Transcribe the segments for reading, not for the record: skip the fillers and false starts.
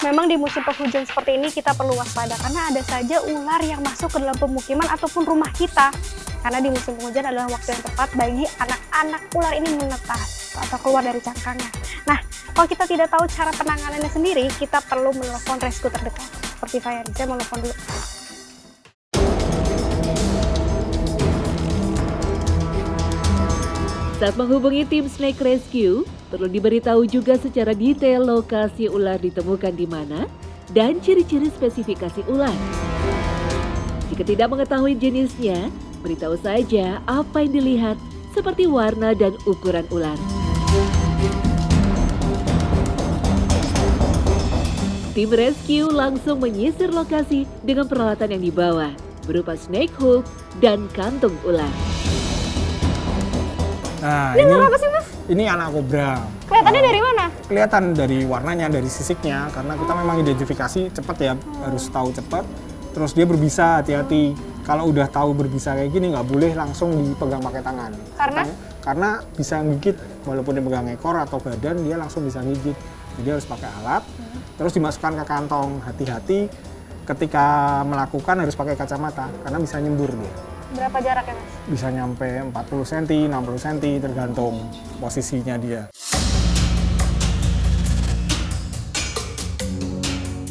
Memang di musim penghujan seperti ini kita perlu waspada karena ada saja ular yang masuk ke dalam pemukiman ataupun rumah kita. Karena di musim penghujan adalah waktu yang tepat bagi anak-anak ular ini menetas atau keluar dari cangkangnya. Nah, kalau kita tidak tahu cara penanganannya sendiri, kita perlu menelpon rescue terdekat. Seperti saya mau telepon dulu. Saat menghubungi tim Snake Rescue, perlu diberitahu juga secara detail lokasi ular ditemukan di mana dan ciri-ciri spesifikasi ular. Jika tidak mengetahui jenisnya, beritahu saja apa yang dilihat seperti warna dan ukuran ular. Tim rescue langsung menyisir lokasi dengan peralatan yang dibawa, berupa snake hook dan kantung ular. Nah, ini apa sih, Mas? Ini anak kobra. Kelihatannya dari mana? Kelihatan dari warnanya, dari sisiknya, karena kita memang identifikasi cepat ya, harus tahu cepat. Terus dia berbisa, hati-hati. Kalau udah tahu berbisa kayak gini, nggak boleh langsung dipegang pakai tangan. Karena bisa gigit, walaupun dia pegang ekor atau badan, dia langsung bisa gigit. Jadi harus pakai alat, terus dimasukkan ke kantong. Hati-hati ketika melakukan harus pakai kacamata, karena bisa nyembur dia. Berapa jaraknya, Mas? Bisa nyampe 40 cm, 60 cm, tergantung posisinya dia.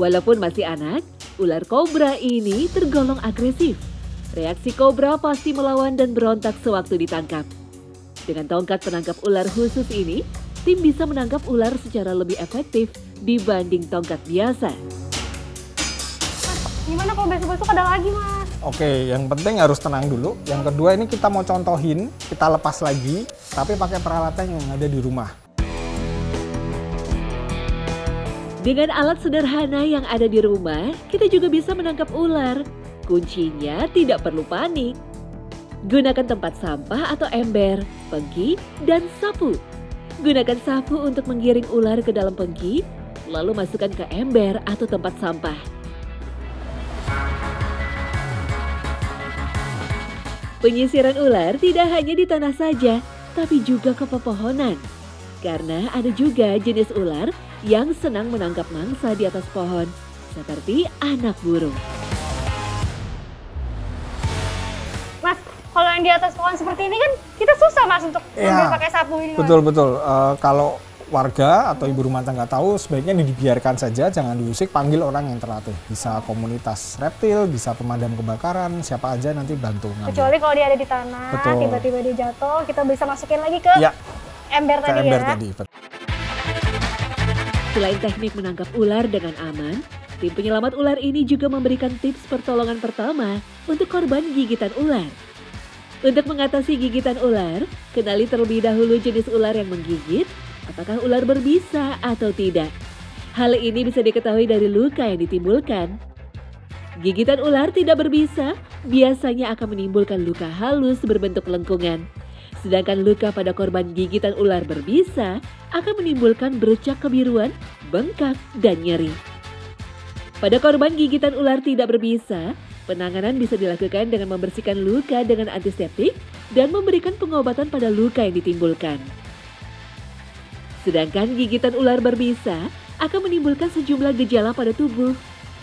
Walaupun masih anak, ular kobra ini tergolong agresif. Reaksi kobra pasti melawan dan berontak sewaktu ditangkap. Dengan tongkat penangkap ular khusus ini, tim bisa menangkap ular secara lebih efektif dibanding tongkat biasa. Mas, gimana kalau besok-besok ada lagi, Mas? Oke, yang penting harus tenang dulu. Yang kedua ini kita mau contohin, kita lepas lagi, tapi pakai peralatan yang ada di rumah. Dengan alat sederhana yang ada di rumah, kita juga bisa menangkap ular. Kuncinya tidak perlu panik. Gunakan tempat sampah atau ember, pengki, dan sapu. Gunakan sapu untuk menggiring ular ke dalam pengki, lalu masukkan ke ember atau tempat sampah. Penyisiran ular tidak hanya di tanah saja, tapi juga ke pepohonan. Karena ada juga jenis ular yang senang menangkap mangsa di atas pohon, seperti anak burung. Mas, kalau yang di atas pohon seperti ini kan kita susah, Mas, untuk ambil pakai sapu ini. Betul. Kalau warga atau ibu rumah tangga tahu, sebaiknya dibiarkan saja, jangan diusik, panggil orang yang terlatih. Bisa komunitas reptil, bisa pemadam kebakaran, siapa aja nanti bantu ngambil. Kecuali kalau dia ada di tanah, tiba-tiba dia jatuh, kita bisa masukin lagi ke ember tadi. Selain teknik menangkap ular dengan aman, tim penyelamat ular ini juga memberikan tips pertolongan pertama untuk korban gigitan ular. Untuk mengatasi gigitan ular, kenali terlebih dahulu jenis ular yang menggigit, apakah ular berbisa atau tidak. Hal ini bisa diketahui dari luka yang ditimbulkan. Gigitan ular tidak berbisa biasanya akan menimbulkan luka halus berbentuk lengkungan. Sedangkan luka pada korban gigitan ular berbisa akan menimbulkan bercak kebiruan, bengkak, dan nyeri. Pada korban gigitan ular tidak berbisa, penanganan bisa dilakukan dengan membersihkan luka dengan antiseptik dan memberikan pengobatan pada luka yang ditimbulkan. Sedangkan gigitan ular berbisa akan menimbulkan sejumlah gejala pada tubuh.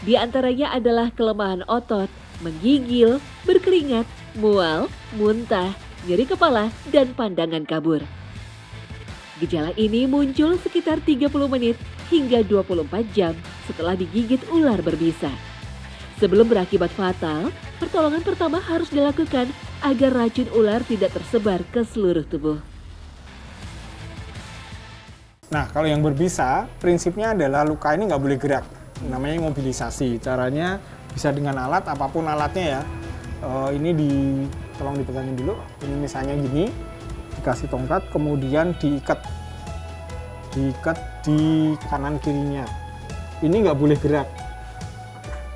Di antaranya adalah kelemahan otot, menggigil, berkeringat, mual, muntah, nyeri kepala, dan pandangan kabur. Gejala ini muncul sekitar 30 menit hingga 24 jam setelah digigit ular berbisa. Sebelum berakibat fatal, pertolongan pertama harus dilakukan agar racun ular tidak tersebar ke seluruh tubuh. Nah, kalau yang berbisa, prinsipnya adalah luka ini nggak boleh gerak. Namanya mobilisasi. Caranya bisa dengan alat, apapun alatnya ya. Tolong dipegangin dulu. Ini misalnya gini, dikasih tongkat, kemudian diikat di kanan kirinya. Ini nggak boleh gerak.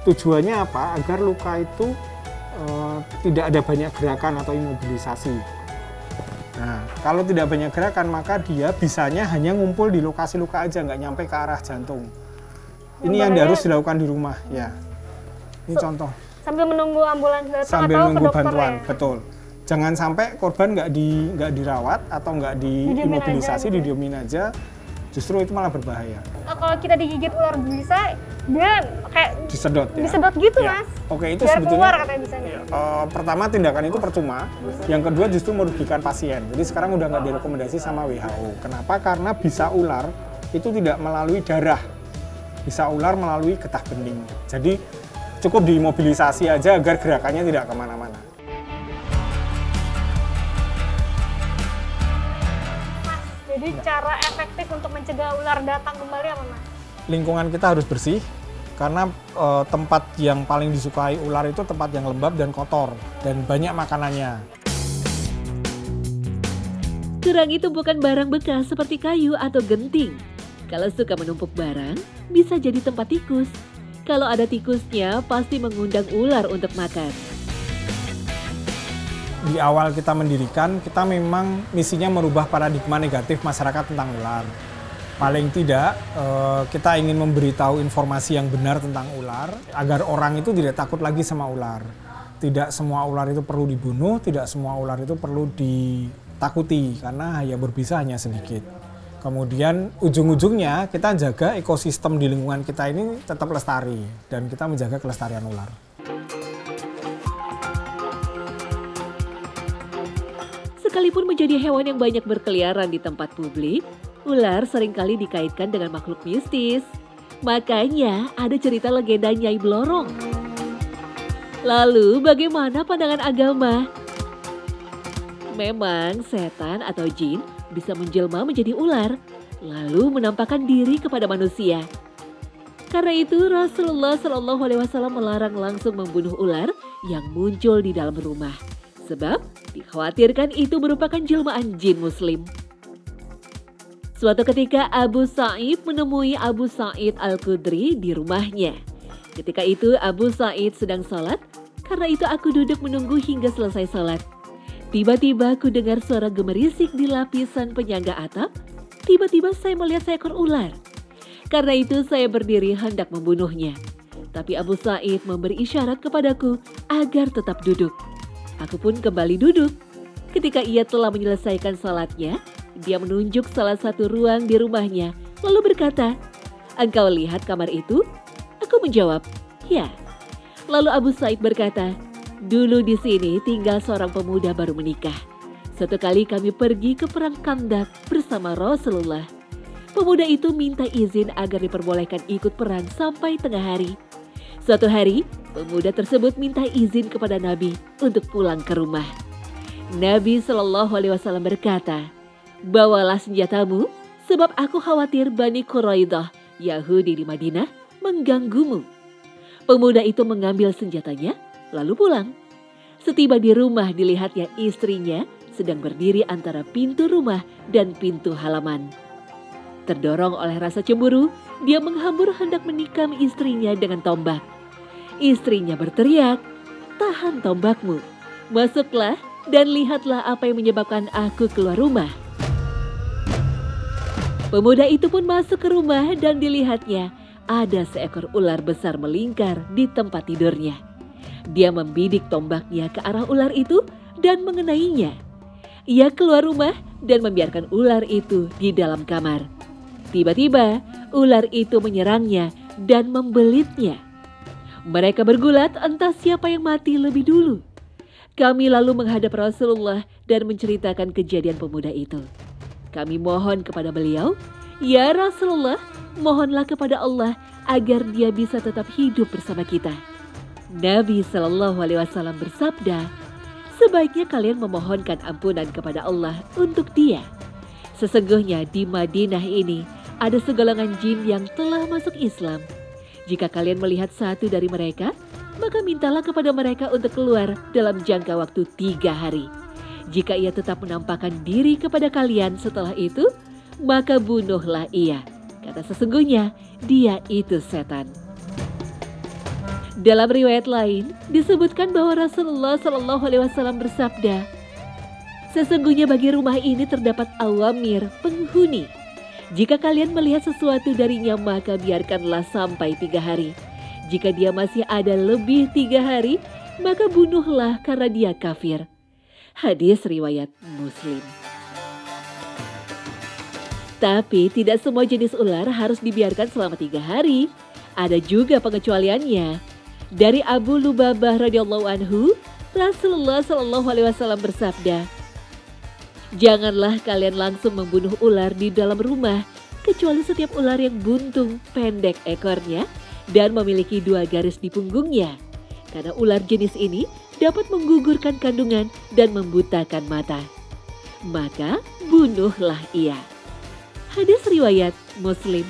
Tujuannya apa? Agar luka itu tidak ada banyak gerakan atau imobilisasi. Nah, kalau tidak banyak gerakan, maka dia bisanya hanya ngumpul di lokasi luka aja, nggak nyampe ke arah jantung. Ini yang harus dilakukan di rumah, ya. Ini contoh. Sambil menunggu ambulans datang sambil atau nunggu ke dokter bantuan, ya? betul. Jangan sampai korban nggak dirawat atau nggak diimobilisasi, didiemin aja. Justru itu malah berbahaya. Kalau kita digigit ular bisa, dia kayak Disedot ya. disedot gitu Ya. Mas. Oke, itu Biar sebetulnya keluar katanya bisanya. pertama tindakan itu percuma, yang kedua justru merugikan pasien. Jadi sekarang udah nggak direkomendasi sama WHO. Kenapa? Karena bisa ular itu tidak melalui darah, bisa ular melalui getah bening. Jadi cukup dimobilisasi aja agar gerakannya tidak kemana-mana. Mas, jadi cara efektif untuk mencegah ular datang kembali apa Mas? Lingkungan kita harus bersih, karena tempat yang paling disukai ular itu tempat yang lembab dan kotor, dan banyak makanannya. Kerangi tumpukan barang bekas seperti kayu atau genting. Kalau suka menumpuk barang, bisa jadi tempat tikus. Kalau ada tikusnya, pasti mengundang ular untuk makan. Di awal kita mendirikan, kita memang misinya merubah paradigma negatif masyarakat tentang ular. Paling tidak, kita ingin memberitahu informasi yang benar tentang ular, agar orang itu tidak takut lagi sama ular. Tidak semua ular itu perlu dibunuh, tidak semua ular itu perlu ditakuti, karena yang berbisa hanya sedikit. Kemudian ujung-ujungnya kita jaga ekosistem di lingkungan kita ini tetap lestari, dan kita menjaga kelestarian ular. Sekalipun menjadi hewan yang banyak berkeliaran di tempat publik, ular seringkali dikaitkan dengan makhluk mistis. Makanya ada cerita legenda Nyai Blorong. Lalu bagaimana pandangan agama? Memang setan atau jin bisa menjelma menjadi ular, lalu menampakkan diri kepada manusia. Karena itu Rasulullah SAW melarang langsung membunuh ular yang muncul di dalam rumah. Sebab dikhawatirkan itu merupakan jelmaan jin muslim. Suatu ketika Abu Sa'id menemui Abu Sa'id Al-Khudri di rumahnya. Ketika itu Abu Sa'id sedang sholat, karena itu aku duduk menunggu hingga selesai sholat. Tiba-tiba aku dengar suara gemerisik di lapisan penyangga atap. Tiba-tiba saya melihat seekor ular. Karena itu saya berdiri hendak membunuhnya. Tapi Abu Sa'id memberi isyarat kepadaku agar tetap duduk. Aku pun kembali duduk. Ketika ia telah menyelesaikan sholatnya, dia menunjuk salah satu ruang di rumahnya, lalu berkata, "Engkau lihat kamar itu?" Aku menjawab, "Ya." Lalu Abu Sa'id berkata, "Dulu di sini tinggal seorang pemuda baru menikah. Suatu kali kami pergi ke perang Khandak bersama Rasulullah. Pemuda itu minta izin agar diperbolehkan ikut perang sampai tengah hari. Suatu hari, pemuda tersebut minta izin kepada Nabi untuk pulang ke rumah. Nabi SAW berkata, 'Bawalah senjatamu, sebab aku khawatir Bani Quraidah, Yahudi di Madinah, mengganggumu.' Pemuda itu mengambil senjatanya, lalu pulang. Setiba di rumah dilihatnya istrinya sedang berdiri antara pintu rumah dan pintu halaman. Terdorong oleh rasa cemburu, dia menghambur hendak menikam istrinya dengan tombak. Istrinya berteriak, 'Tahan tombakmu, masuklah dan lihatlah apa yang menyebabkan aku keluar rumah.' Pemuda itu pun masuk ke rumah dan dilihatnya ada seekor ular besar melingkar di tempat tidurnya. Dia membidik tombaknya ke arah ular itu dan mengenainya. Ia keluar rumah dan membiarkan ular itu di dalam kamar. Tiba-tiba ular itu menyerangnya dan membelitnya. Mereka bergulat entah siapa yang mati lebih dulu. Kami lalu menghadap Rasulullah dan menceritakan kejadian pemuda itu. Kami mohon kepada beliau, 'Ya Rasulullah, mohonlah kepada Allah agar dia bisa tetap hidup bersama kita.' Nabi SAW bersabda, 'Sebaiknya kalian memohonkan ampunan kepada Allah untuk dia. Sesungguhnya di Madinah ini ada segolongan jin yang telah masuk Islam. Jika kalian melihat satu dari mereka, maka mintalah kepada mereka untuk keluar dalam jangka waktu 3 hari. Jika ia tetap menampakkan diri kepada kalian setelah itu, maka bunuhlah ia, karena sesungguhnya dia itu setan.'" Dalam riwayat lain disebutkan bahwa Rasulullah SAW bersabda, "Sesungguhnya bagi rumah ini terdapat awamir, penghuni. Jika kalian melihat sesuatu darinya maka biarkanlah sampai 3 hari. Jika dia masih ada lebih 3 hari, maka bunuhlah karena dia kafir." Hadis riwayat Muslim. Tapi tidak semua jenis ular harus dibiarkan selama 3 hari. Ada juga pengecualiannya. Dari Abu Lubabah radhiyallahu anhu, Rasulullah Shallallahu alaihi wasallam bersabda, "Janganlah kalian langsung membunuh ular di dalam rumah, kecuali setiap ular yang buntung, pendek ekornya, dan memiliki 2 garis di punggungnya. Karena ular jenis ini dapat menggugurkan kandungan dan membutakan mata. Maka bunuhlah ia." Hadis riwayat Muslim.